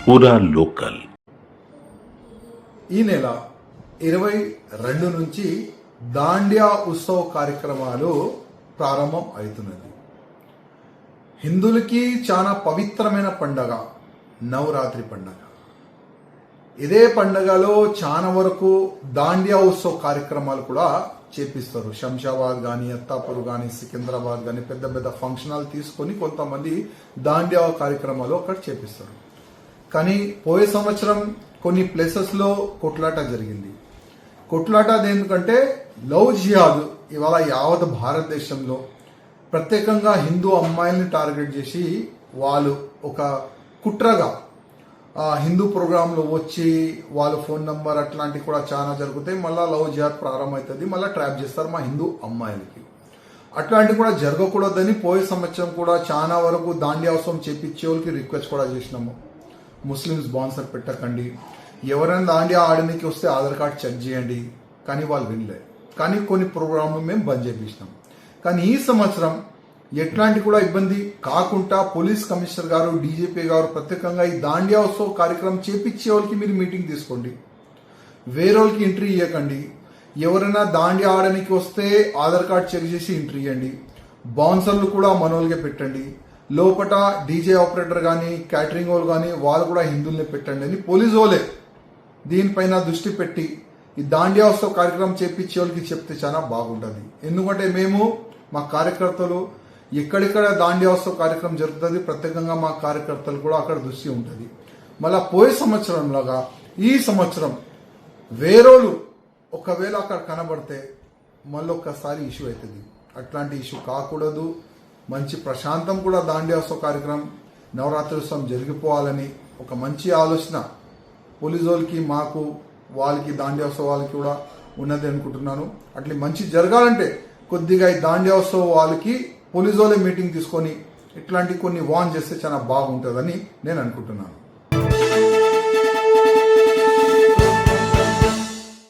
పూరా లోకల్. ఈ నెల 22 నుంచి దాండియా ఉత్సవ కార్యక్రమాలు ప్రారంభం అవుతున్నది. హిందువులకి చాలా పవిత్రమైన పండగ నవరాత్రి పండగ. ఇదే పండగలో చాలా వరకు దాండియా ఉత్సవ కార్యక్రమాలు కూడా చేపిస్తారు. శంషాబాద్ కానీ, అత్తాపూర్ కానీ, సికింద్రాబాద్ కానీ పెద్ద పెద్ద ఫంక్షన్ హాల్ తీసుకొని కొంతమంది దాండియా కార్యక్రమాలు అక్కడ చేపిస్తారు. కానీ పోయే సంవత్సరం కొన్ని ప్లేసెస్ లో కొట్లాట జరిగింది. కొట్లాట ఎందుకంటే లవ్ జిహాద్ ఇవాళ యావత్ భారతదేశంలో ప్రత్యేకంగా హిందూ అమ్మాయిల్ని టార్గెట్ చేసి వాళ్ళు ఒక కుట్రగా హిందూ ప్రోగ్రాంలో వచ్చి వాళ్ళ ఫోన్ నంబర్ అట్లాంటివి కూడా చాలా జరుగుతాయి. మళ్ళీ లవ్ జిహాద్ ప్రారంభమవుతుంది, మళ్ళీ ట్రాప్ చేస్తారు మా హిందూ అమ్మాయిలకి. అట్లాంటివి కూడా జరగకూడదని పోయే సంవత్సరం కూడా చాలా వరకు దాండియా ఉత్సవం చేపించే వాళ్ళకి రిక్వెస్ట్ కూడా చేసినాము. ముస్లిమ్స్ స్పాన్సర్ పెట్టకండి, ఎవరైనా దాండియా ఆడడానికి వస్తే ఆధార్ కార్డ్ చెక్ చేయండి, కానీ వాళ్ళు వినలేదు. కానీ కొన్ని ప్రోగ్రాంలు మేము బంద్ చేపించినాం. కానీ ఈ సంవత్సరం ఎట్లాంటి కూడా ఇబ్బంది కాకుండా పోలీస్ కమిషనర్ గారు, డీజీపీ గారు ప్రత్యేకంగా ఈ దాండియా ఉత్సవ కార్యక్రమం చేపించే వాళ్ళకి మీరు మీటింగ్ తీసుకోండి, వేరే వాళ్ళకి ఎంట్రీ ఇవ్వకండి. ఎవరైనా దాండియా ఆడడానికి వస్తే ఆధార్ కార్డ్ చెక్ చేసి ఎంట్రీ ఇవ్వండి. బౌన్సర్లు కూడా మనోళ్ళకే పెట్టండి. లోపల డీజే ఆపరేటర్ కానీ, క్యాటరింగ్ వాళ్ళు కానీ వాళ్ళు కూడా హిందువుల్ని పెట్టండి అని పోలీసు వాళ్ళే దీనిపైన దృష్టి పెట్టి ఈ దాండియా ఉత్సవ కార్యక్రమం చేపించే వాళ్ళకి చెప్తే చాలా బాగుంటుంది. ఎందుకంటే మేము మా కార్యకర్తలు ఎక్కడెక్కడ దాండియా ఉత్సవ కార్యక్రమం జరుగుతుంది, ప్రత్యేకంగా మా కార్యకర్తలు కూడా అక్కడ దృష్టి ఉంటుంది. మళ్ళా పోయే సంవత్సరం లాగా ఈ సంవత్సరం వేరేలు ఒకవేళ అక్కడ కనబడితే మళ్ళీ ఒక్కసారి ఇష్యూ అవుతుంది. అట్లాంటి ఇష్యూ కాకూడదు. మంచి ప్రశాంతం కూడా దాండియా ఉత్సవ కార్యక్రమం నవరాత్రి ఉత్సవం జరిగిపోవాలని ఒక మంచి ఆలోచన పోలీసు వాళ్ళకి, మాకు, వాళ్ళకి దాండియా ఉత్సవాలకి కూడా ఉన్నది అనుకుంటున్నాను. అట్లా మంచి జరగాలంటే కొద్దిగా ఈ దాండియా ఉత్సవ వాళ్ళకి పోలీసు వాళ్ళే మీటింగ్ తీసుకొని ఇట్లాంటి కొన్ని వార్న్ చేస్తే చాలా బాగుంటుందని నేను అనుకుంటున్నాను.